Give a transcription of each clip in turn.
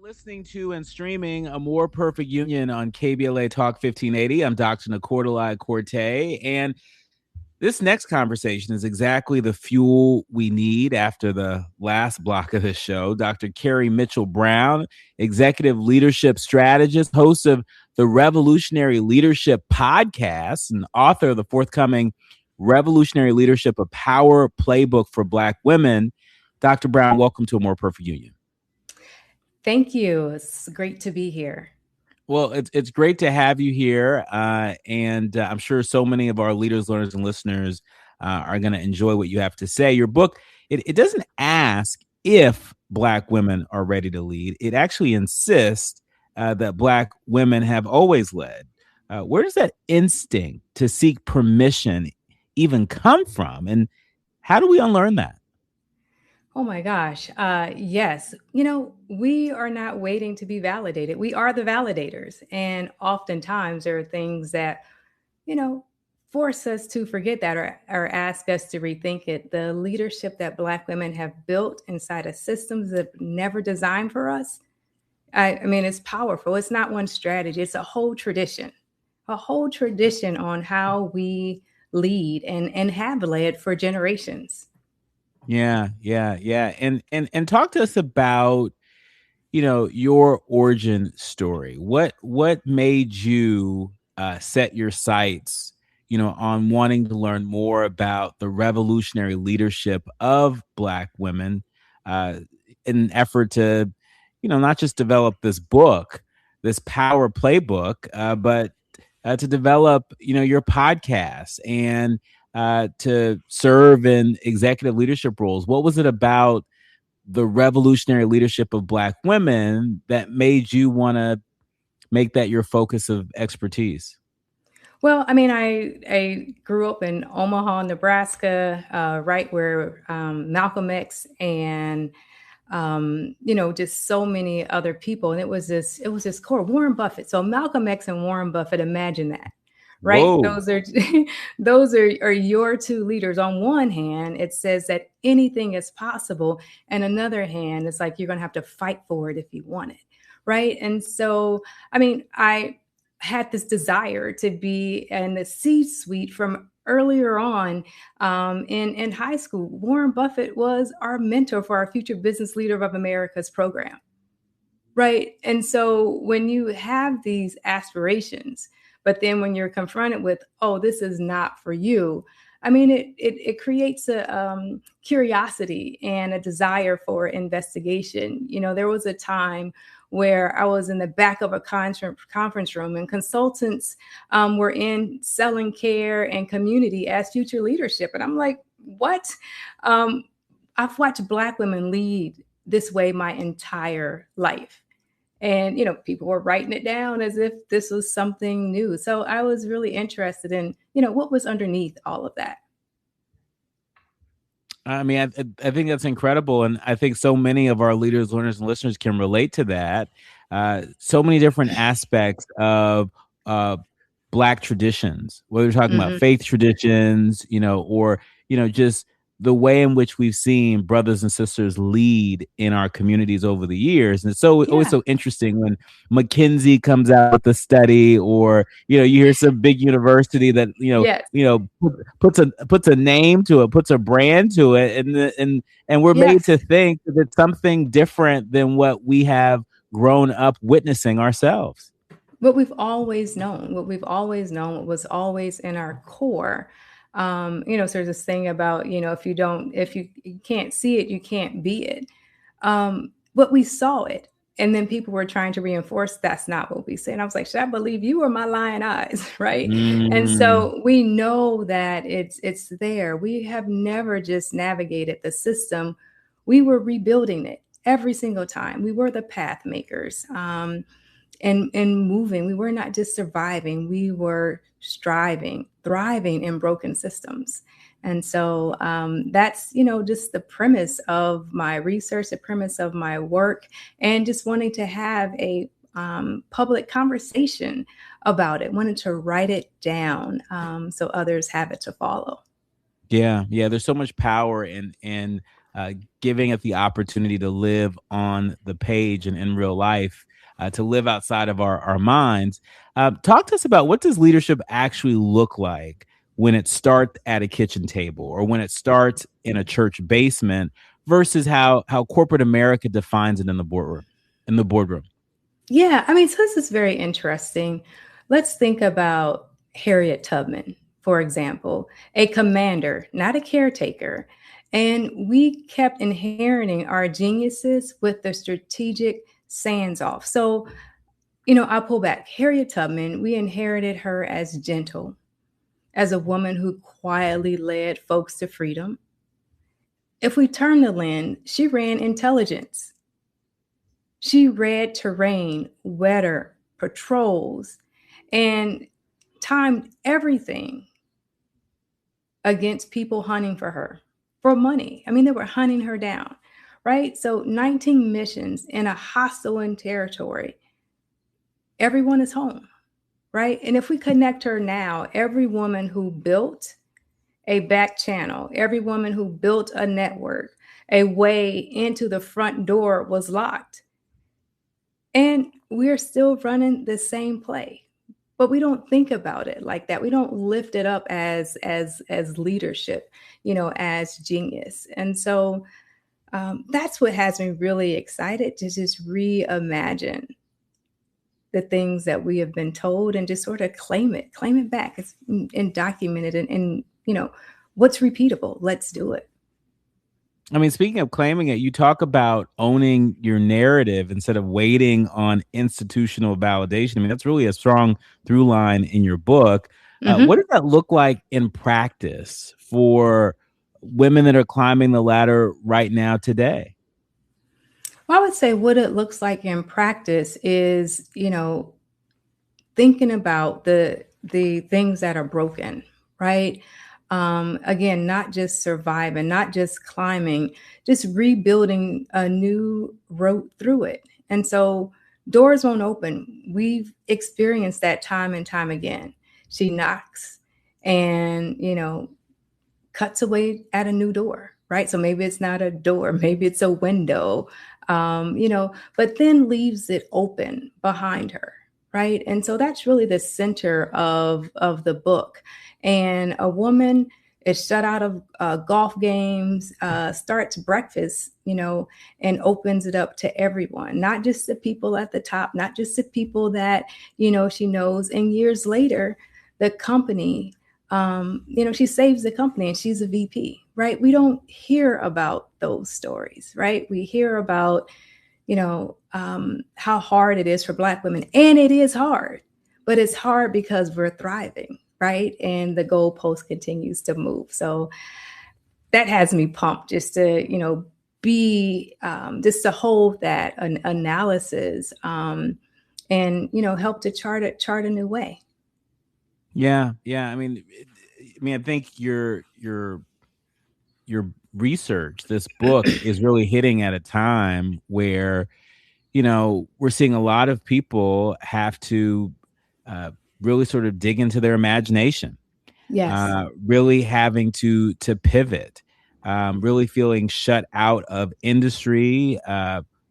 Listening to and streaming A More Perfect Union on KBLA Talk 1580. I'm Dr. Nii-Quartelai Corte, and this next conversation is exactly the fuel we need after the last block of this show. Dr. Kerry Mitchell-Brown, executive leadership strategist, host of the Revolutionary Leadership podcast, and author of the forthcoming Revolutionary Leadership, a Power Playbook for Black Women. Dr. Brown, welcome to A More Perfect Union. Thank you. It's great to be here. Well, it's great to have you here, and I'm sure so many of our leaders, learners, and listeners are going to enjoy what you have to say. Your book, it doesn't ask if Black women are ready to lead. It actually insists that Black women have always led. Where does that instinct to seek permission even come from, and how do we unlearn that? Oh my gosh. Yes. We are not waiting to be validated. We are the validators. And oftentimes there are things that, force us to forget that or ask us to rethink it. The leadership that Black women have built inside of systems that never designed for us. I mean, it's powerful. It's not one strategy. It's a whole tradition on how we lead and have led for generations. Yeah. And talk to us about, your origin story. What made you set your sights, on wanting to learn more about the revolutionary leadership of Black women, in an effort to, not just develop this book, this power playbook, but to develop, your podcast and to serve in executive leadership roles? What was it about the revolutionary leadership of Black women that made you want to make that your focus of expertise? Well, I mean, I grew up in Omaha, Nebraska, right where Malcolm X and just so many other people, and it was this core Warren Buffett. So Malcolm X and Warren Buffett, imagine that. Right. Whoa. Those are your two leaders. On one hand, it says that anything is possible. And another hand, it's like you're going to have to fight for it if you want it. Right. And so, I mean, I had this desire to be in the C-suite from earlier on in high school. Warren Buffett was our mentor for our Future Business Leader of America's program. Right. And so when you have these aspirations, but then when you're confronted with, oh, this is not for you, I mean, it creates a curiosity and a desire for investigation. There was a time where I was in the back of a conference room and consultants were in selling care and community as future leadership. And I'm like, what? I've watched Black women lead this way my entire life. And, people were writing it down as if this was something new. So I was really interested in, what was underneath all of that. I mean, I think that's incredible. And I think so many of our leaders, learners, and listeners can relate to that. So many different aspects of Black traditions, whether we're talking about faith traditions, or, just the way in which we've seen brothers and sisters lead in our communities over the years. And it's always so interesting when McKinsey comes out with a study, or, you hear some big university that, puts a name to it, puts a brand to it. And we're made to think that it's something different than what we have grown up witnessing ourselves. What we've always known, what was always in our core. So there's this thing about, if you can't see it, you can't be it. But we saw it. And then people were trying to reinforce that's not what we say. And I was like, should I believe you or my lying eyes? Right. And so we know that it's there. We have never just navigated the system. We were rebuilding it every single time. We were the path makers. And moving. We were not just surviving, we were striving, thriving in broken systems. And so that's, just the premise of my research, the premise of my work, and just wanting to have a public conversation about it, wanted to write it down so others have it to follow. Yeah. There's so much power in giving it the opportunity to live on the page and in real life, to live outside of our minds. Talk to us about, what does leadership actually look like when it starts at a kitchen table or when it starts in a church basement versus how corporate America defines it in the boardroom. In the boardroom. Yeah, I mean, so this is very interesting. Let's think about Harriet Tubman, for example, a commander, not a caretaker. And we kept inheriting our geniuses with the strategic sands off. So, I'll pull back. Harriet Tubman, we inherited her as gentle, as a woman who quietly led folks to freedom. If we turn the lens, she ran intelligence. She read terrain, weather, patrols, and timed everything against people hunting for her for money. I mean, they were hunting her down, right? So 19 missions in a hostile territory. Everyone is home, right? And if we connect her now, every woman who built a back channel, every woman who built a network, a way into the front door was locked. And we're still running the same play. But we don't think about it like that. We don't lift it up as leadership, as genius. And so that's what has me really excited to just reimagine the things that we have been told and just sort of claim it back. It's and document it and what's repeatable. Let's do it. I mean, speaking of claiming it, you talk about owning your narrative instead of waiting on institutional validation. I mean, that's really a strong through line in your book. What Mm-hmm. does that look like in practice for women that are climbing the ladder right now today? Well, I would say what it looks like in practice is, thinking about the things that are broken, right? Again, not just surviving, not just climbing, just rebuilding a new road through it. And so doors won't open. We've experienced that time and time again. She knocks and, cuts away at a new door, right? So maybe it's not a door, maybe it's a window, but then leaves it open behind her, right? And so that's really the center of the book. And a woman is shut out of golf games, starts breakfast, and opens it up to everyone, not just the people at the top, not just the people that she knows. And years later, the company, she saves the company and she's a VP, right? We don't hear about those stories, right? We hear about, how hard it is for Black women. And it is hard, but it's hard because we're thriving, right? And the goalpost continues to move. So that has me pumped just to, be just to hold that an analysis and, help to chart a new way. Yeah, yeah. I think your research, this book, is really hitting at a time where we're seeing a lot of people have to uh, really sort of dig into their imagination, Yes, really having to pivot, really feeling shut out of industry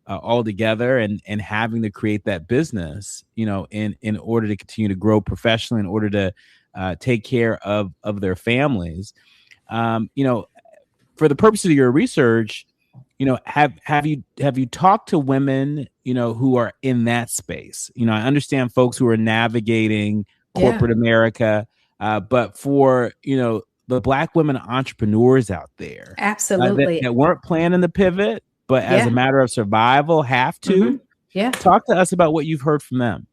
altogether, and having to create that business, in order to continue to grow professionally, in order to take care of their families. Um, you know, for the purpose of your research, have you talked to women, who are in that space? I understand folks who are navigating yeah, corporate America, but for the Black women entrepreneurs out there, that absolutely. weren't planning the pivot, but as a Yeah. matter of survival have Hmm. to. Yeah. Talk to us about what you've heard from them.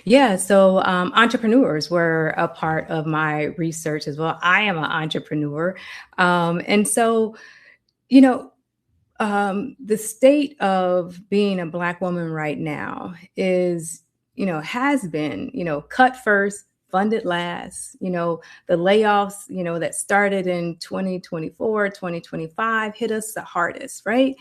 Yeah. So entrepreneurs were a part of my research as well. I am an entrepreneur. And so, you know, the state of being a Black woman right now is, has been, cut first, funded last. The layoffs, that started in 2024, 2025 hit us the hardest, right?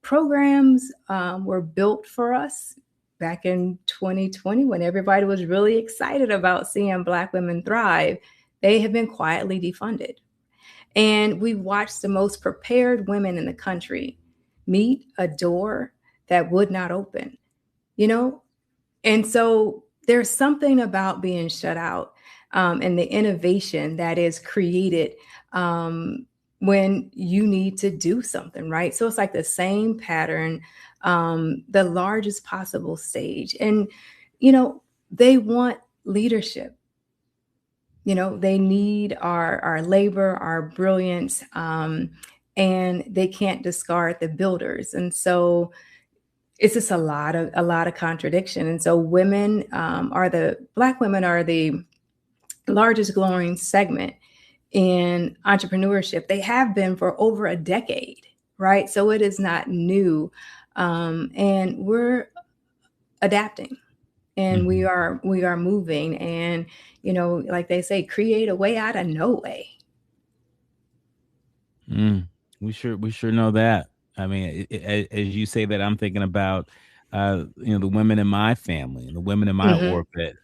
Programs were built for us back in 2020 when everybody was really excited about seeing Black women thrive. They have been quietly defunded. And we watched the most prepared women in the country meet a door that would not open, you know? And so there's something about being shut out, and the innovation that is created um, when you need to do something, right? So it's like the same pattern, the largest possible stage. And, they want leadership. They need our labor, our brilliance, and they can't discard the builders. And so it's just a lot of contradiction. And so Black women are the largest growing segment in entrepreneurship. They have been for over a decade, right? So it is not new, and we're adapting, and we Mhm. are we are moving, and like they say, create a way out of no way. Mm, we sure know that. I mean, as you say that, I'm thinking about the women in my family and the women in my Hmm. orbit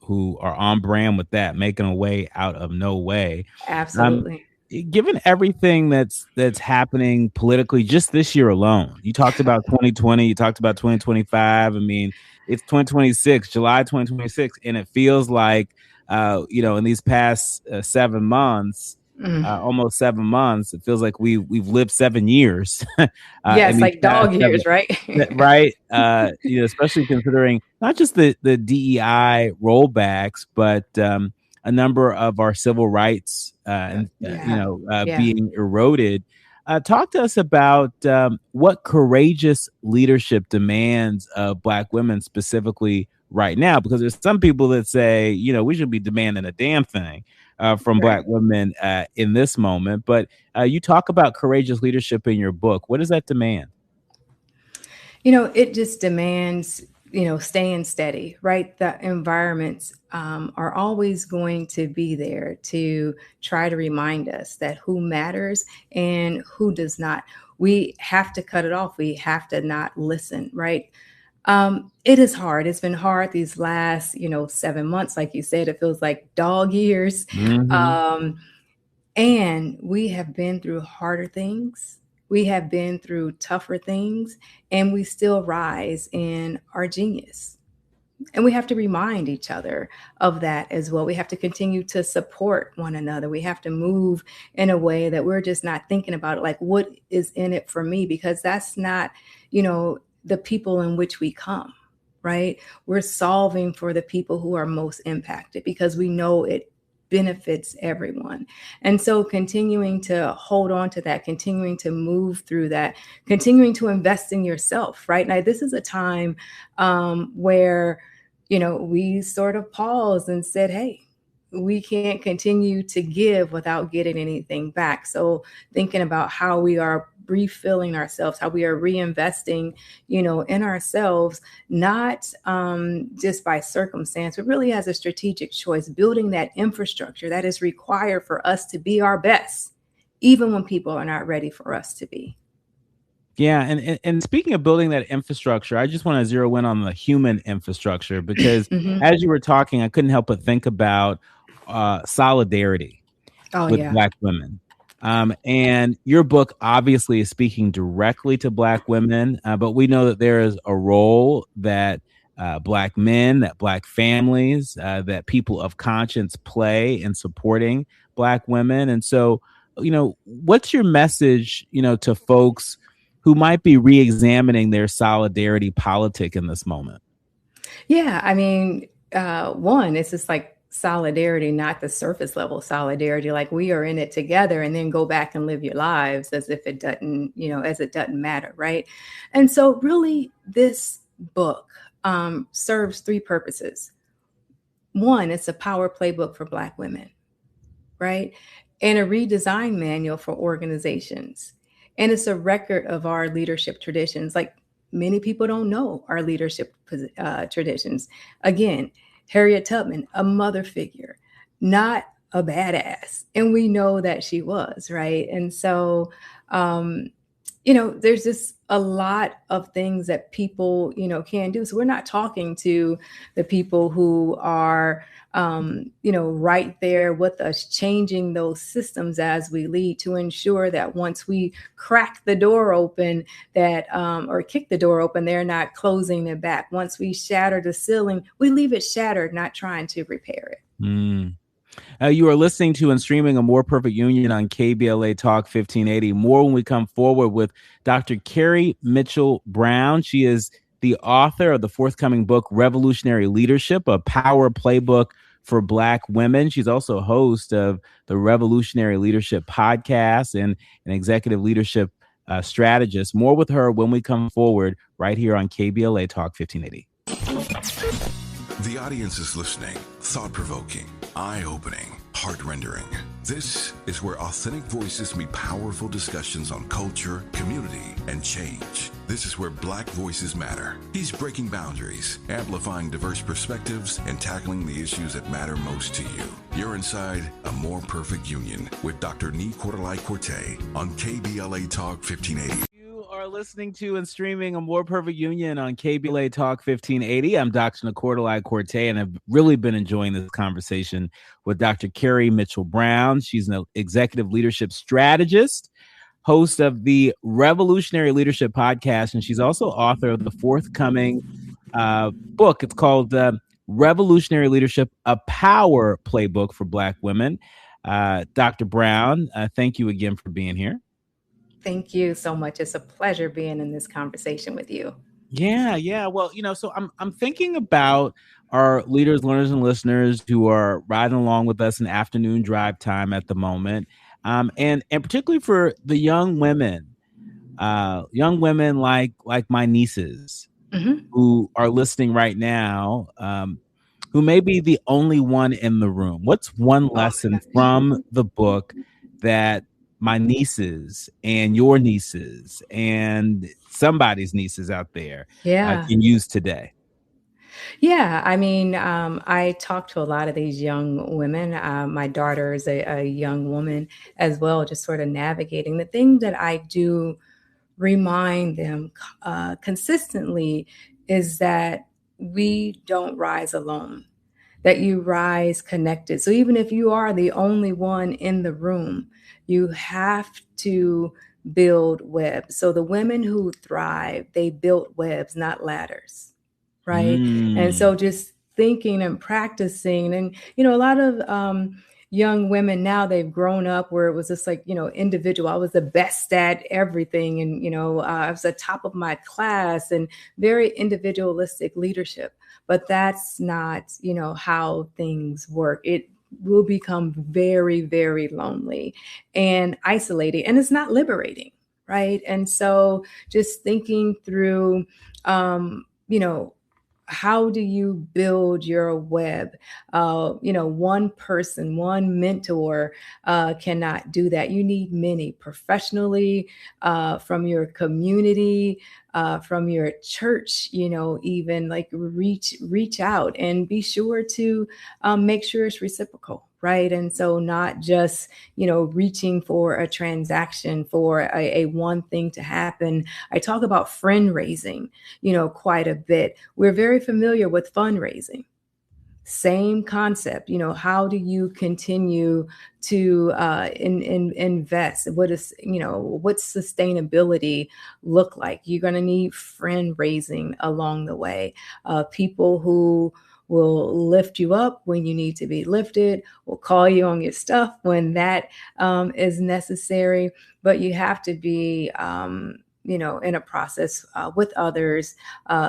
who are on brand with that, making a way out of no way. Um, Absolutely. Given everything that's happening politically just this year alone, you talked about 2020, you talked about 2025. I mean, it's 2026, July 2026, and it feels like in these past 7 months, Mm. almost 7 months. It feels like we've lived 7 years in Yes, these like past dog seven. years, right? Right, especially considering not just the DEI rollbacks, but a number of our civil rights and Yeah. Yeah. being eroded. Talk to us about what courageous leadership demands of Black women specifically right now, because there's some people that say we should be demanding a damn thing from Black Right. women in this moment. But you talk about courageous leadership in your book. What does that demand? It just demands, staying steady, right? The environments are always going to be there to try to remind us that who matters and who does not. We have to cut it off. We have to not listen, right? It is hard. It's been hard these last, 7 months. Like you said, it feels like dog years. Hmm. Um, and we have been through harder things. We have been through tougher things, and we still rise in our genius. And we have to remind each other of that as well. We have to continue to support one another. We have to move in a way that we're just not thinking about it like, what is in it for me? Because that's not, the people in which we come, right? We're solving for the people who are most impacted because we know it benefits everyone. And so continuing to hold on to that, continuing to move through that, continuing to invest in yourself, right? Now, this is a time where we sort of paused and said, hey, we can't continue to give without getting anything back. So thinking about how we are refilling ourselves, how we are reinvesting, in ourselves, not just by circumstance, but really as a strategic choice, building that infrastructure that is required for us to be our best, even when people are not ready for us to be. Yeah, and speaking of building that infrastructure, I just want to zero in on the human infrastructure because Hmm. as you were talking, I couldn't help but think about solidarity Oh, with yeah. Black women. And your book obviously is speaking directly to Black women, but we know that there is a role that Black men, that Black families, that people of conscience play in supporting Black women. And so, what's your message, to folks who might be re-examining their solidarity politic in this moment? Yeah, I mean, one, it's just like solidarity, not the surface level solidarity. Like we are in it together, and then go back and live your lives as if it doesn't, as it doesn't matter, right? And so, really, this book serves three purposes. One, it's a power playbook for Black women, right? And a redesign manual for organizations. And it's a record of our leadership traditions. Like many people don't know our leadership traditions. Again, Harriet Tubman, a mother figure, not a badass. And we know that she was, right? And so, there's just a lot of things that people, can do. So we're not talking to the people who are, right there with us, changing those systems as we lead to ensure that once we crack the door open, that, or kick the door open, they're not closing it back. Once we shatter the ceiling, we leave it shattered, not trying to repair it. Mm. You are listening to and streaming A More Perfect Union on KBLA Talk 1580. More when we come forward with Dr. Kerry Mitchell Brown. She is the author of the forthcoming book, Revolutionary Leadership, a power playbook for Black women. She's also host of the Revolutionary Leadership podcast and an executive leadership strategist. More with her when we come forward right here on KBLA Talk 1580. The audience is listening, thought-provoking, eye-opening, heart-rendering. This is where authentic voices meet powerful discussions on culture, community, and change. This is where Black voices matter. He's breaking boundaries, amplifying diverse perspectives, and tackling the issues that matter most to you. You're inside A More Perfect Union with Dr. Nii-Quartelai on KBLA Talk 1580. Are listening to and streaming A More Perfect Union on KBLA Talk 1580. I'm Dr. Nii-Quartelai, and I've really been enjoying this conversation with Dr. Kerry Mitchell Brown. She's an executive leadership strategist, host of the Revolutionary Leadership podcast, and she's also author of the forthcoming book. It's called Revolutionary Leadership, a power playbook for Black women. Dr. Brown, thank you again for being here. Thank you so much. It's a pleasure being in this conversation with you. Yeah. Well, so I'm thinking about our leaders, learners, and listeners who are riding along with us in afternoon drive time at the moment, and particularly for the young women like my nieces who are listening right now, who may be the only one in the room. What's one lesson from the book that my nieces and your nieces and somebody's nieces out there can use today? Yeah, I mean, I talk to a lot of these young women. My daughter is a young woman as well, just sort of navigating. The thing that I do remind them consistently is that we don't rise alone, that you rise connected. So even if you are the only one in the room, you have to build webs. So the women who thrive, they built webs, not ladders, right? And so just thinking and practicing, and a lot of young women now, they've grown up where it was just like, individual. I was the best at everything, and I was the top of my class, and very individualistic leadership. But that's not, how things work. It will become very, very lonely and isolating, and it's not liberating, right? And so just thinking through, how do you build your web? One person, one mentor cannot do that. You need many professionally, from your community, from your church, even like reach out and be sure to make sure it's reciprocal. Right. And so not just, reaching for a transaction, for a one thing to happen. I talk about friend raising, quite a bit. We're very familiar with fundraising. Same concept. How do you continue to invest? What's sustainability look like? You're going to need friend raising along the way. People who will lift you up when you need to be lifted, will call you on your stuff when that is necessary. But you have to be, in a process with others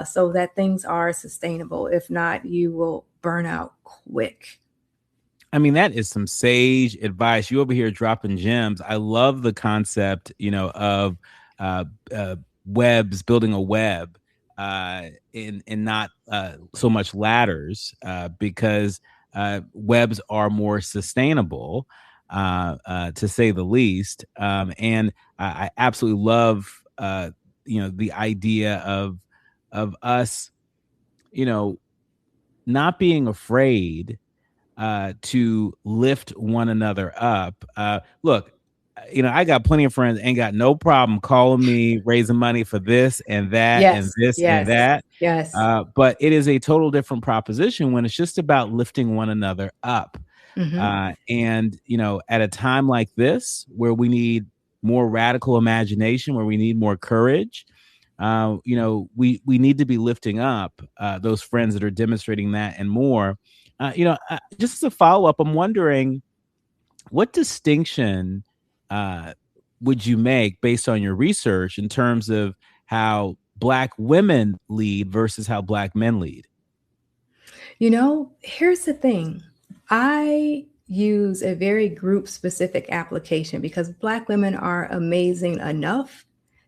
so that things are sustainable. If not, you will burn out quick. I mean, that is some sage advice. You over here dropping gems. I love the concept, of webs, building a web, and not so much ladders, because webs are more sustainable, to say the least. And I absolutely love, the idea of us, not being afraid to lift one another up. Look, I got plenty of friends, ain't got no problem calling me, raising money for this and that and Yes, this and yes, that. yes. But it is a total different proposition when it's just about lifting one another up. Hmm. And, at a time like this, where we need more radical imagination, where we need more courage, we need to be lifting up those friends that are demonstrating that and more. Just as a follow up, I'm wondering, what distinction uh, would you make based on your research in terms of how Black women lead versus how Black men lead? Here's the thing. I use a very group specific application because Black women are amazing enough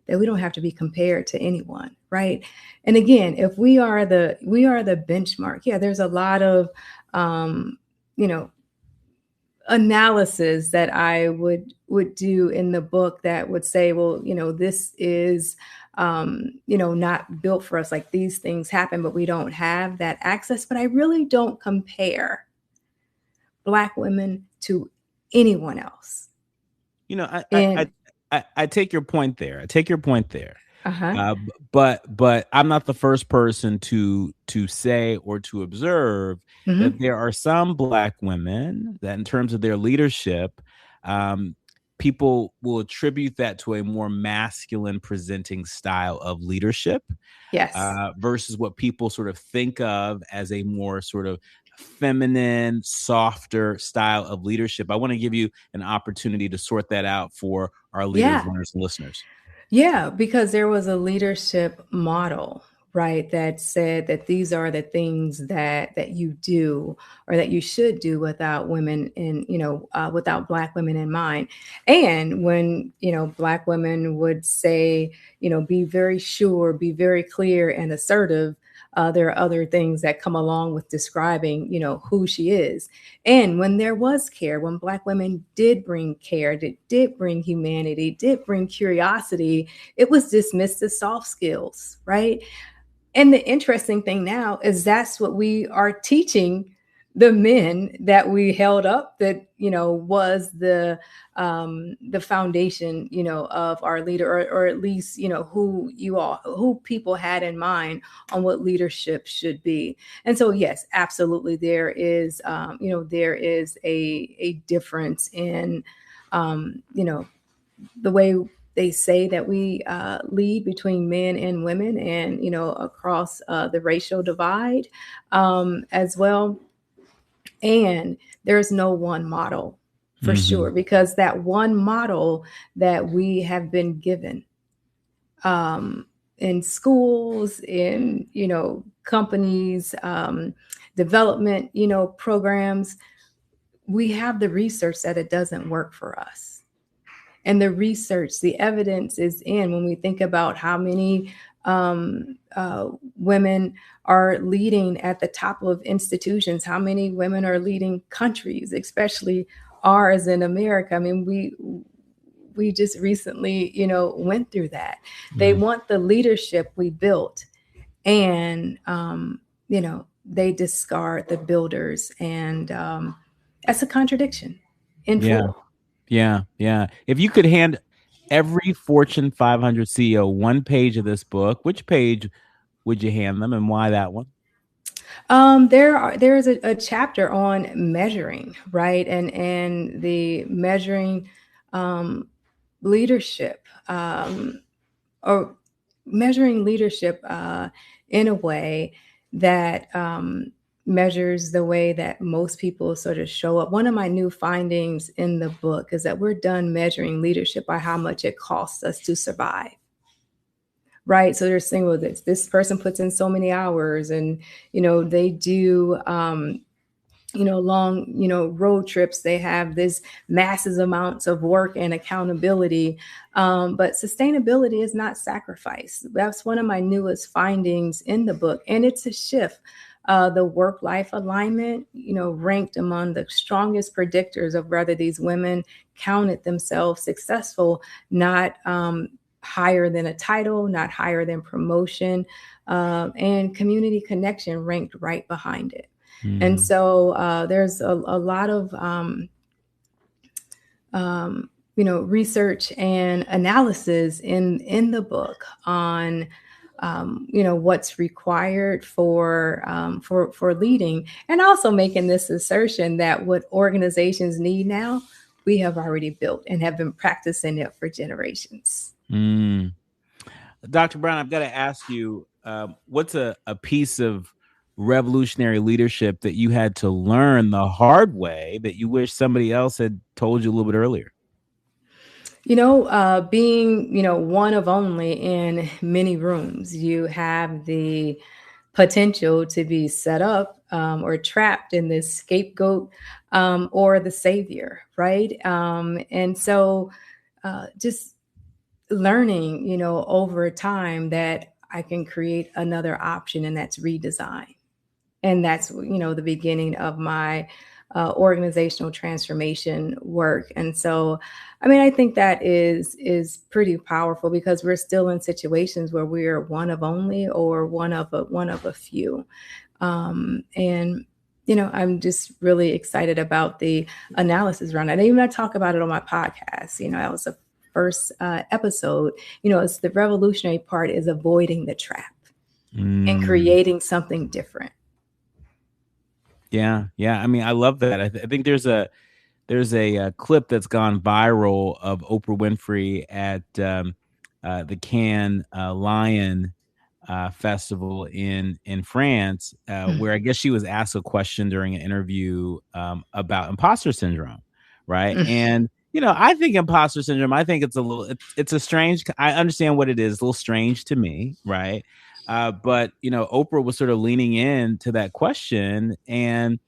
that we don't have to be compared to anyone, right? And again, if we are the benchmark, yeah, there's a lot of um, you know, analysis that I would do in the book that would say, well, this is not built for us. Like these things happen, but we don't have that access. But I really don't compare Black women to anyone else. You know, I I I And I take your point there. I take your point there. uh-huh. But I'm not the first person to say or to observe that Hmm. there are some Black women that, in terms of their leadership, um, people will attribute that to a more masculine presenting style of leadership, Yes. versus what people sort of think of as a more sort of feminine, softer style of leadership. I want to give you an opportunity to sort that out for our leaders, Yeah. learners, and listeners. Yeah, because there was a leadership model, right, that said that these are the things that you do or that you should do without women in, without Black women in mind. And when, Black women would say, be very sure, be very clear and assertive. There are other things that come along with describing, who she is. And when there was care, when Black women did bring care, did bring humanity, did bring curiosity, it was dismissed as soft skills, right? And the interesting thing now is that's what we are teaching the men that we held up that, was the foundation, of our leader, or at least, who people had in mind on what leadership should be. And so, yes, absolutely. There is a difference in, the way they say that we lead between men and women and across the racial divide as well. And there's no one model for sure, Mhm. because that one model that we have been given in schools, in companies, development programs, we have the research that it doesn't work for us. And the research, the evidence is in when we think about how many women are leading at the top of institutions, how many women are leading countries, especially ours in America. I mean, we just recently, went through that. They Yeah. want the leadership we built, and they discard the builders, and that's a contradiction in Yeah. full. Yeah. Yeah. If you could hand every Fortune 500 CEO one page of this book, which page would you hand them, and why that one? There is a chapter on measuring, right, and the measuring um, leadership, or measuring leadership in a way that measures the way that most people sort of show up. One of my new findings in the book is that we're done measuring leadership by how much it costs us to survive. Right. So they're saying, well, this person puts in so many hours, and, they do, long, road trips. They have this massive amounts of work and accountability. But sustainability is not sacrifice. That's one of my newest findings in the book. And it's a shift. The work-life alignment, ranked among the strongest predictors of whether these women counted themselves successful, not higher than a title, not higher than promotion, and community connection ranked right behind it. And Mhm. so there's a lot of, research and analysis in the book on what's required for leading, and also making this assertion that what organizations need now, we have already built and have been practicing it for generations. Mm. Dr. Brown, I've got to ask you, what's a piece of revolutionary leadership that you had to learn the hard way that you wish somebody else had told you a little bit earlier? Being, one of only in many rooms, you have the potential to be set up or trapped in this scapegoat or the savior, right? And so just learning, over time that I can create another option, and that's redesign. And that's, the beginning of my organizational transformation work. And so, I think that is pretty powerful, because we're still in situations where we're one of only, or one of a few. And I'm just really excited about the analysis around it. And even I talk about it on my podcast. That was the first episode. It's the revolutionary part is avoiding the trap and creating something different. Yeah. I love that. I think there's a clip that's gone viral of Oprah Winfrey at the Cannes Lion festival in France, where I guess she was asked a question during an interview about imposter syndrome, right? And I think imposter syndrome, I think it's a strange. I understand what it is. It's a little strange to me, right? But Oprah was sort of leaning into that question, and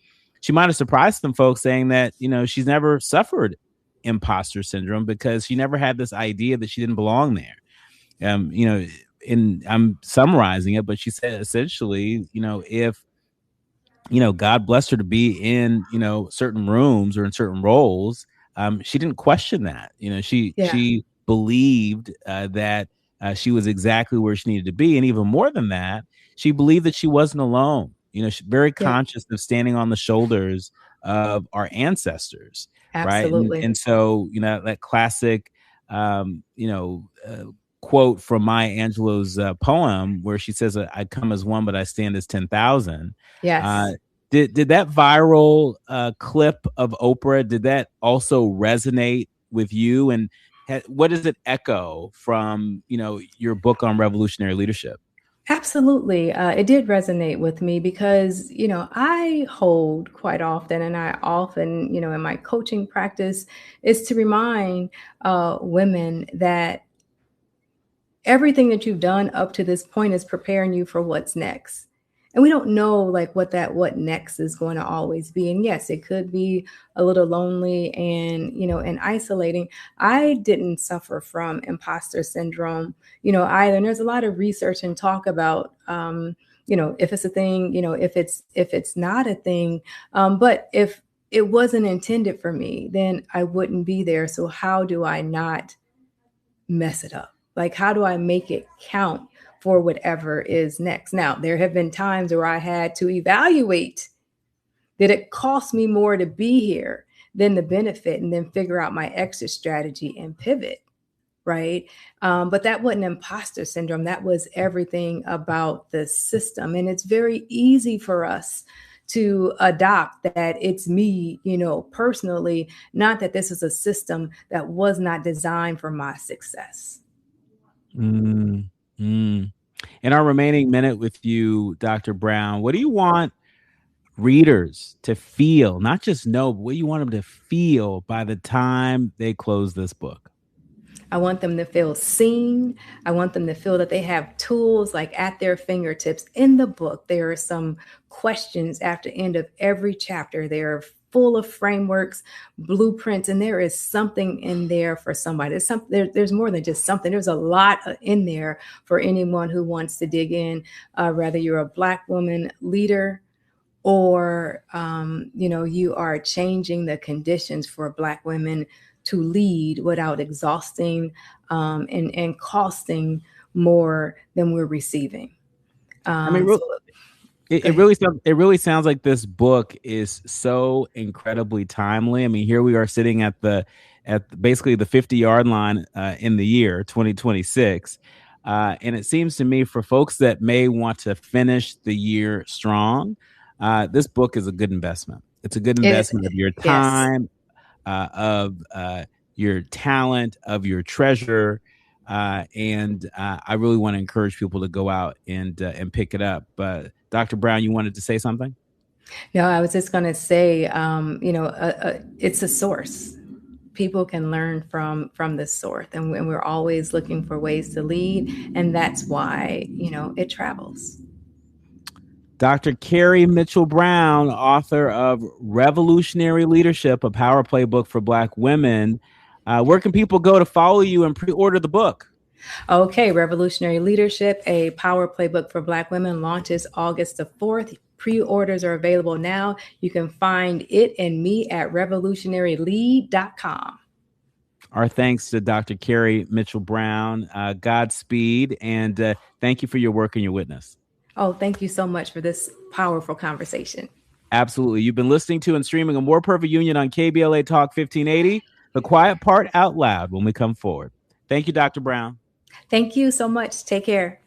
she might have surprised some folks, saying that she's never suffered imposter syndrome because she never had this idea that she didn't belong there. And I'm summarizing it, but she said essentially, if God blessed her to be in certain rooms or in certain roles, she didn't question that. She believed that she was exactly where she needed to be, and even more than that, she believed that she wasn't alone. She's very conscious of standing on the shoulders of our ancestors, Absolutely. right? And so that classic, quote from Maya Angelou's poem, where she says, "I come as one, but I stand as 10,000." Yes. Did that viral clip of Oprah, did that also resonate with you? And what does it echo from your book on revolutionary leadership? Absolutely. It did resonate with me because, I hold quite often, and I often, in my coaching practice, is to remind women that everything that you've done up to this point is preparing you for what's next. And we don't know like what next is going to always be. And yes, it could be a little lonely and, and isolating. I didn't suffer from imposter syndrome, either. And there's a lot of research and talk about, if it's a thing, if it's not a thing. But if it wasn't intended for me, then I wouldn't be there. So how do I not mess it up? Like, how do I make it count for whatever is next? Now, there have been times where I had to evaluate, did it cost me more to be here than the benefit, and then figure out my exit strategy and pivot, right? But that wasn't imposter syndrome. That was everything about the system. And it's very easy for us to adopt that it's me, personally, not that this is a system that was not designed for my success. In our remaining minute with you, Dr. Brown, what do you want readers to feel, not just know, but what do you want them to feel by the time they close this book? I want them to feel seen. I want them to feel that they have tools like at their fingertips. In the book, there are some questions after the end of every chapter. They're full of frameworks, blueprints, and there is something in there for somebody. There's more than just something. There's a lot in there for anyone who wants to dig in, whether you're a Black woman leader or, you are changing the conditions for Black women to lead without exhausting and costing more than we're receiving. It, Go it ahead. really sounds it really sounds like this book is so incredibly timely. I mean, here we are sitting basically the 50-yard line in the year 2026. And it seems to me for folks that may want to finish the year strong, this book is a good investment. It's a good It, investment of your yes. time, of your talent, of your treasure. And I really want to encourage people to go out and pick it up. But Dr. Brown, you wanted to say something? No, I was just going to say, it's a source. People can learn from this source, and we're always looking for ways to lead, and that's why it travels. Dr. Kerry Mitchell Brown, author of Revolutionary Leadership, a power playbook for Black women. Where can people go to follow you and pre-order the book? Okay, Revolutionary Leadership, a power playbook for Black women, launches August the 4th. Pre-orders are available now. You can find it and me at revolutionarylead.com. Our thanks to Dr. Kerry Mitchell Brown. Godspeed, and thank you for your work and your witness. Oh, thank you so much for this powerful conversation. Absolutely. You've been listening to and streaming A More Perfect Union on KBLA Talk 1580. The quiet part out loud when we come forward. Thank you, Dr. Brown. Thank you so much. Take care.